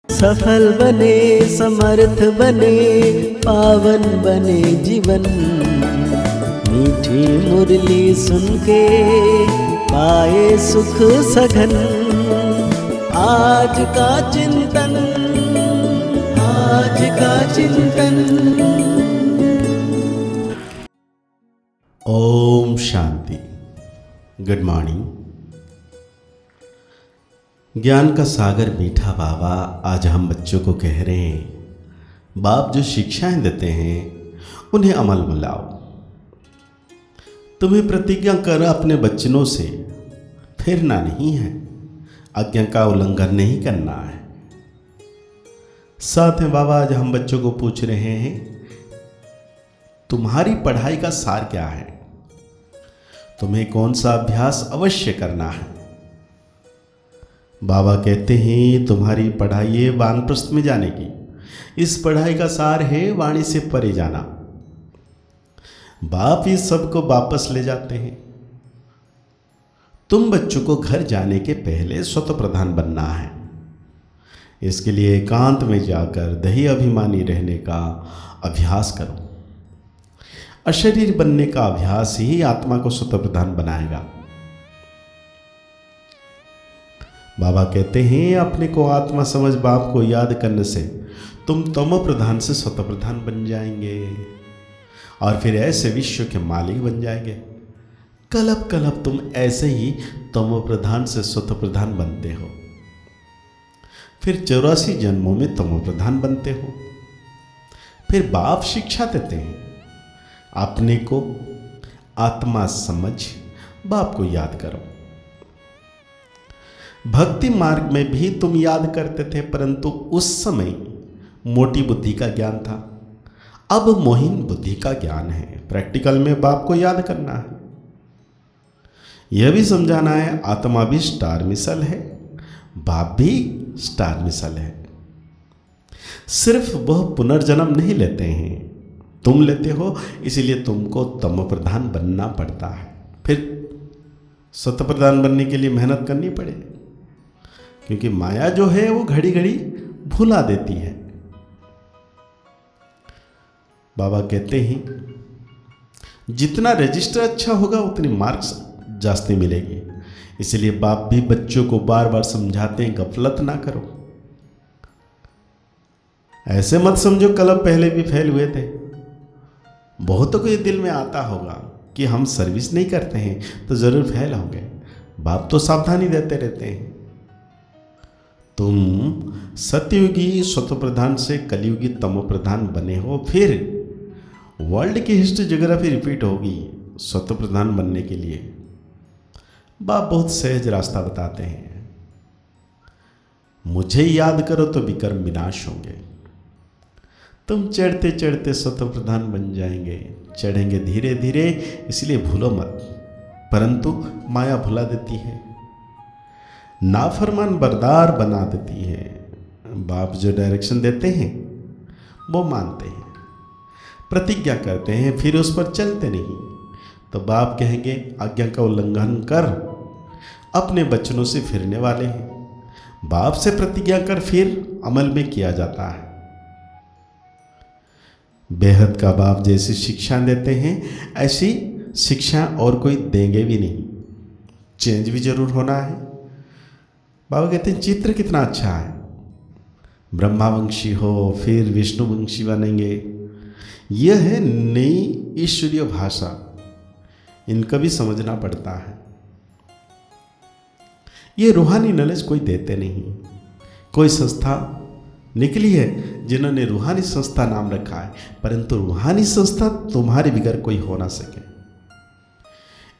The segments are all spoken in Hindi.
सफल बने, समर्थ बने, पावन बने जीवन। मीठी मुरली सुन के पाए सुख सघन। आज का चिंतन, आज का चिंतन। ओम शांति। Good morning. ज्ञान का सागर मीठा बाबा आज हम बच्चों को कह रहे हैं, बाप जो शिक्षाएं देते हैं उन्हें अमल में लाओ। तुम्हें प्रतिज्ञा कर अपने बच्चनों से फिरना नहीं है, आज्ञा का उल्लंघन नहीं करना है। साथ में बाबा आज हम बच्चों को पूछ रहे हैं, तुम्हारी पढ़ाई का सार क्या है? तुम्हें कौन सा अभ्यास अवश्य करना है? बाबा कहते हैं तुम्हारी पढ़ाई है वानप्रस्थ में जाने की। इस पढ़ाई का सार है वाणी से परे जाना। बाप इस सब को वापस ले जाते हैं। तुम बच्चों को घर जाने के पहले स्वतः प्रधान बनना है। इसके लिए एकांत में जाकर दही अभिमानी रहने का अभ्यास करो। अशरीर बनने का अभ्यास ही आत्मा को स्वतः प्रधान बनाएगा। बाबा कहते हैं अपने को आत्मा समझ बाप को याद करने से तुम तमो प्रधान से स्वतः प्रधान बन जाएंगे और फिर ऐसे विश्व के मालिक बन जाएंगे। कलप कलप तुम ऐसे ही तमो प्रधान से स्वतः प्रधान बनते हो, फिर 84 जन्मों में तमो प्रधान बनते हो। फिर बाप शिक्षा देते हैं अपने को आत्मा समझ बाप को याद करो। भक्ति मार्ग में भी तुम याद करते थे, परंतु उस समय मोटी बुद्धि का ज्ञान था। अब मोहिन बुद्धि का ज्ञान है। प्रैक्टिकल में बाप को याद करना है। यह भी समझाना है आत्मा भी स्टार मिसल है, बाप भी स्टार मिसल है। सिर्फ वह पुनर्जन्म नहीं लेते हैं, तुम लेते हो। इसलिए तुमको तमो प्रधान बनना पड़ता है। फिर सत्य प्रधान बनने के लिए मेहनत करनी पड़े, क्योंकि माया जो है वो घड़ी घड़ी भुला देती है। बाबा कहते हैं जितना रजिस्टर अच्छा होगा उतनी मार्क्स जास्ती मिलेगी। इसलिए बाप भी बच्चों को बार बार समझाते हैं गफलत ना करो। ऐसे मत समझो कल पहले भी फेल हुए थे। बहुतों को ये दिल में आता होगा कि हम सर्विस नहीं करते हैं तो जरूर फेल होंगे। बाप तो सावधानी देते रहते हैं। तुम सत्ययुगी स्वतः प्रधान से कलयुगी तमो प्रधान बने हो, फिर वर्ल्ड की हिस्ट्री ज्योग्राफी रिपीट होगी स्वतः प्रधान बनने के लिए। बाप बहुत सहज रास्ता बताते हैं। मुझे याद करो तो विकर्म विनाश होंगे। तुम चढ़ते चढ़ते स्वतः प्रधान बन जाएंगे। चढ़ेंगे धीरे धीरे, इसलिए भूलो मत। परंतु माया भुला देती है, नाफरमान बरदार बना देती है। बाप जो डायरेक्शन देते हैं वो मानते हैं, प्रतिज्ञा करते हैं, फिर उस पर चलते नहीं। तो बाप कहेंगे आज्ञा का उल्लंघन कर, अपने बचनों से फिरने वाले हैं। बाप से प्रतिज्ञा कर फिर अमल में किया जाता है। बेहद का बाप जैसी शिक्षा देते हैं ऐसी शिक्षा और कोई देंगे भी नहीं। चेंज भी जरूर होना है। बाबा कहते हैं चित्र कितना अच्छा है, ब्रह्मावंशी हो फिर विष्णुवंशी बनेंगे। यह है नई ईश्वरीय भाषा, इनका भी समझना पड़ता है। ये रूहानी नॉलेज कोई देते नहीं। कोई संस्था निकली है जिन्होंने रूहानी संस्था नाम रखा है, परंतु रूहानी संस्था तुम्हारे बिगैर कोई हो ना सके।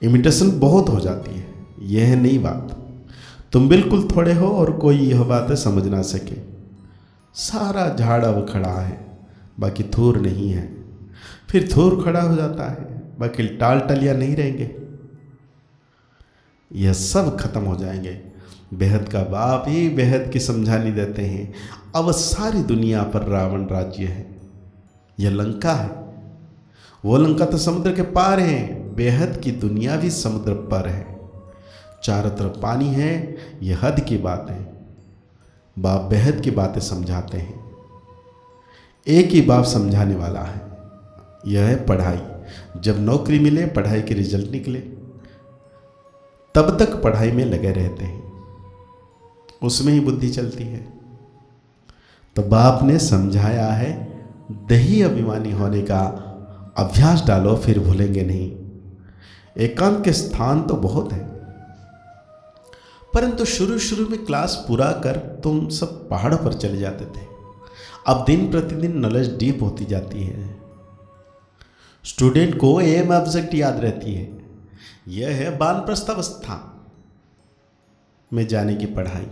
इमिटेशन बहुत हो जाती है, यह है नई बात। तुम बिल्कुल थोड़े हो और कोई यह बातें समझ ना सके। सारा झाड़ अब खड़ा है, बाकी थूर नहीं है। फिर थूर खड़ा हो जाता है, बाकी टाल टलियाँ नहीं रहेंगे। यह सब खत्म हो जाएंगे। बेहद का बाप ही बेहद की समझानी देते हैं। अब सारी दुनिया पर रावण राज्य है। यह लंका है, वो लंका तो समुद्र के पार है। बेहद की दुनिया भी समुद्र पर है। चारों तरफ पानी है, यह हद की बात है। बाप बेहद की बातें समझाते हैं। एक ही बाप समझाने वाला है, यह है पढ़ाई। जब नौकरी मिले, पढ़ाई के रिजल्ट निकले, तब तक पढ़ाई में लगे रहते हैं, उसमें ही बुद्धि चलती है। तो बाप ने समझाया है, दही अभिमानी होने का अभ्यास डालो, फिर भूलेंगे नहीं। एकांत के स्थान तो बहुत है, परंतु शुरू शुरू में क्लास पूरा कर तुम सब पहाड़ों पर चले जाते थे। अब दिन प्रतिदिन नॉलेज डीप होती जाती है। स्टूडेंट को एम ऑब्जेक्ट याद रहती है। यह है वानप्रस्थ अवस्था में जाने की पढ़ाई।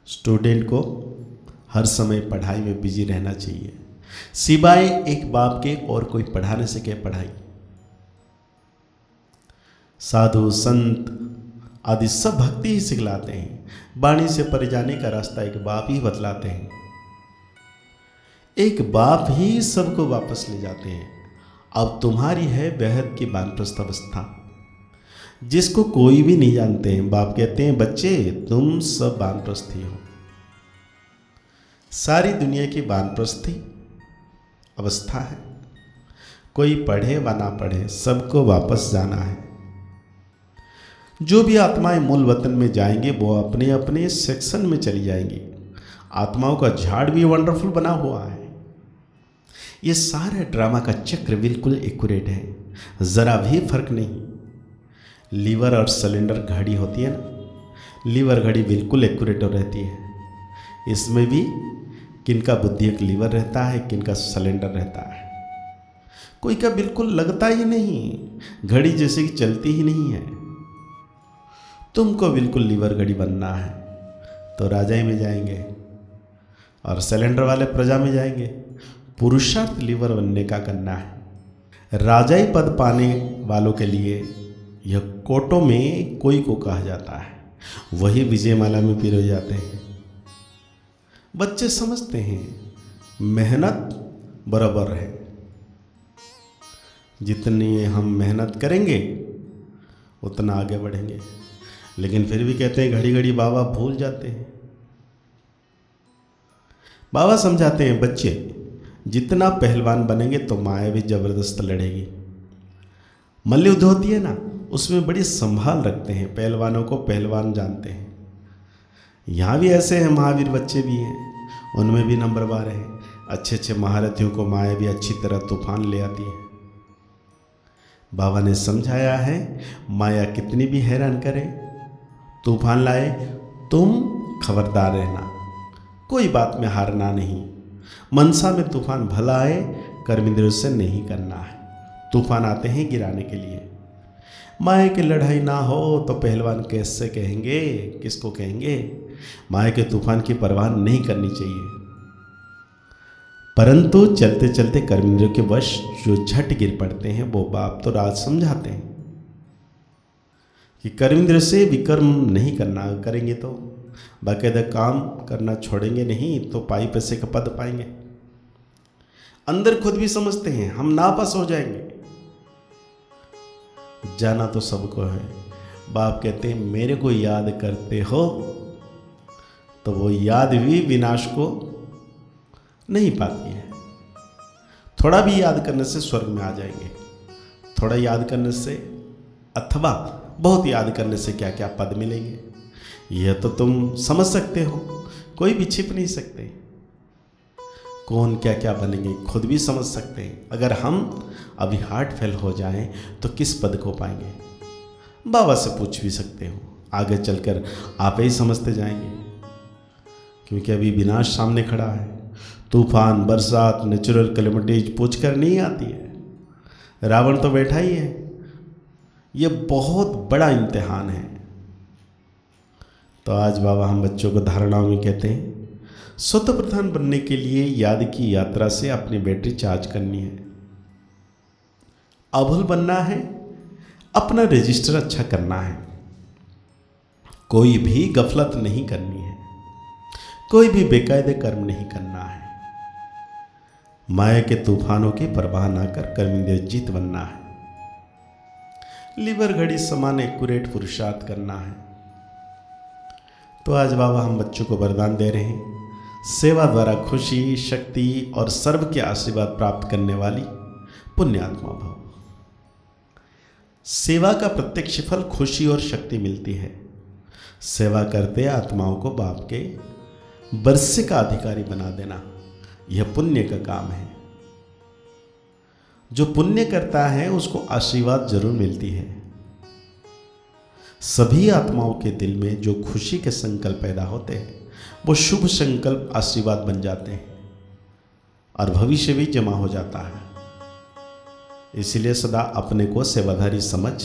स्टूडेंट को हर समय पढ़ाई में बिजी रहना चाहिए, सिवाय एक बाप के और कोई पढ़ाने से क्या पढ़ाई। साधु संत आदि सब भक्ति ही सिखलाते हैं। वाणी से परे जाने का रास्ता एक बाप ही बतलाते हैं। एक बाप ही सबको वापस ले जाते हैं। अब तुम्हारी है बेहद की वानप्रस्थ अवस्था, जिसको कोई भी नहीं जानते हैं। बाप कहते हैं, बच्चे तुम सब वानप्रस्थी हो। सारी दुनिया की वानप्रस्थी अवस्था है। कोई पढ़े व ना पढ़े, सबको वापस जाना है। जो भी आत्माएं मूल वतन में जाएंगे वो अपने अपने सेक्शन में चली जाएंगी। आत्माओं का झाड़ भी वंडरफुल बना हुआ है। ये सारे ड्रामा का चक्र बिल्कुल एक्यूरेट है, जरा भी फर्क नहीं। लीवर और सिलेंडर घड़ी होती है ना, लीवर घड़ी बिल्कुल एक्यूरेट रहती है। इसमें भी किनका बुद्धि एक लीवर रहता है, किनका सिलेंडर रहता है। कोई का बिल्कुल लगता ही नहीं, घड़ी जैसे कि चलती ही नहीं है। तुमको बिल्कुल लीवर घड़ी बनना है तो राजाई में जाएंगे, और सिलेंडर वाले प्रजा में जाएंगे। पुरुषार्थ लीवर बनने का करना है। राजाई पद पाने वालों के लिए यह कोटों में कोई को कहा जाता है, वही विजयमाला में पिरो जाते हैं। बच्चे समझते हैं मेहनत बराबर है, जितनी हम मेहनत करेंगे उतना आगे बढ़ेंगे। लेकिन फिर भी कहते हैं घड़ी घड़ी बाबा भूल जाते हैं। बाबा समझाते हैं, बच्चे जितना पहलवान बनेंगे तो माया भी जबरदस्त लड़ेगी। मल्लयुद्ध होती है ना, उसमें बड़ी संभाल रखते हैं, पहलवानों को पहलवान जानते हैं। यहाँ भी ऐसे हैं, महावीर बच्चे भी हैं, उनमें भी नंबरवार हैं। अच्छे अच्छे महारथियों को माया भी अच्छी तरह तूफान ले आती है। बाबा ने समझाया है, माया कितनी भी हैरान करे, तूफान लाए, तुम खबरदार रहना, कोई बात में हारना नहीं। मनसा में तूफान भला आए, कर्मेंद्रियों से नहीं करना है। तूफान आते हैं गिराने के लिए। माया की लड़ाई ना हो तो पहलवान कैसे कहेंगे, किसको कहेंगे? माया के तूफान की परवाह नहीं करनी चाहिए। परंतु चलते चलते कर्मेंद्रियों के वश जो झट गिर पड़ते हैं, वो बाप तो राज समझाते हैं कि कर्मेंद्र से विकर्म नहीं करना, करेंगे तो बाकायदा काम करना छोड़ेंगे नहीं तो पाई पैसे का पद पाएंगे। अंदर खुद भी समझते हैं हम नापास हो जाएंगे। जाना तो सबको है। बाप कहते हैं, मेरे को याद करते हो तो वो याद भी विनाश को नहीं पाती है। थोड़ा भी याद करने से स्वर्ग में आ जाएंगे, थोड़ा याद करने से अथवा बहुत याद करने से क्या क्या पद मिलेंगे, यह तो तुम समझ सकते हो, कोई भी छिप नहीं सकते। कौन क्या क्या बनेंगे खुद भी समझ सकते हैं। अगर हम अभी हार्ट फेल हो जाएं तो किस पद को पाएंगे, बाबा से पूछ भी सकते हो, आगे चलकर आप ही समझते जाएंगे। क्योंकि अभी विनाश सामने खड़ा है। तूफान, बरसात, नेचुरल कैलेमिटीज पूछ कर नहीं आती है। रावण तो बैठा ही है। यह बहुत बड़ा इम्तिहान है। तो आज बाबा हम बच्चों को धारणाओं में कहते हैं, स्वतः प्रधान बनने के लिए याद की यात्रा से अपनी बैटरी चार्ज करनी है। अभुल बनना है, अपना रजिस्टर अच्छा करना है, कोई भी गफलत नहीं करनी है, कोई भी बेकायदे कर्म नहीं करना है, माया के तूफानों की परवाह ना कर कर्मेंद्रिय जीत बनना है, लीवर घड़ी समान एक्यूरेट पुरुषार्थ करना है। तो आज बाबा हम बच्चों को वरदान दे रहे हैं, सेवा द्वारा खुशी, शक्ति और सर्व के आशीर्वाद प्राप्त करने वाली पुण्यात्मा भव। सेवा का प्रत्यक्ष फल खुशी और शक्ति मिलती है। सेवा करते आत्माओं को बाप के बरसे का अधिकारी बना देना, यह पुण्य का काम है। जो पुण्य करता है उसको आशीर्वाद जरूर मिलती है। सभी आत्माओं के दिल में जो खुशी के संकल्प पैदा होते हैं वो शुभ संकल्प आशीर्वाद बन जाते हैं और भविष्य भी जमा हो जाता है। इसलिए सदा अपने को सेवाधारी समझ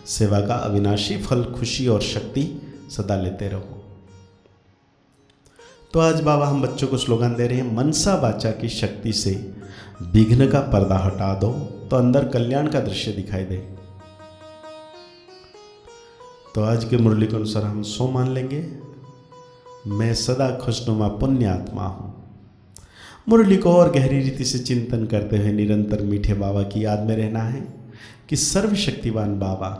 सेवा का अविनाशी फल खुशी और शक्ति सदा लेते रहो। तो आज बाबा हम बच्चों को स्लोगन दे रहे हैं, मनसा वाचा की शक्ति से विघ्न का पर्दा हटा दो तो अंदर कल्याण का दृश्य दिखाई दे। तो आज के मुरली के अनुसार हम सो मान लेंगे, मैं सदा खुशनुमा पुण्य आत्मा हूं। मुरली को और गहरी रीति से चिंतन करते हुए निरंतर मीठे बाबा की याद में रहना है कि सर्वशक्तिवान बाबा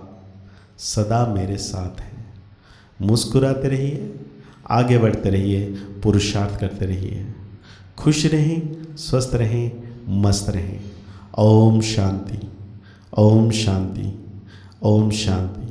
सदा मेरे साथ हैं। मुस्कुराते रहिए, आगे बढ़ते रहिए, पुरुषार्थ करते रहिए, खुश रहें, स्वस्थ रहें, मस्त रहें। ओम शांति, ओम शांति, ओम शांति।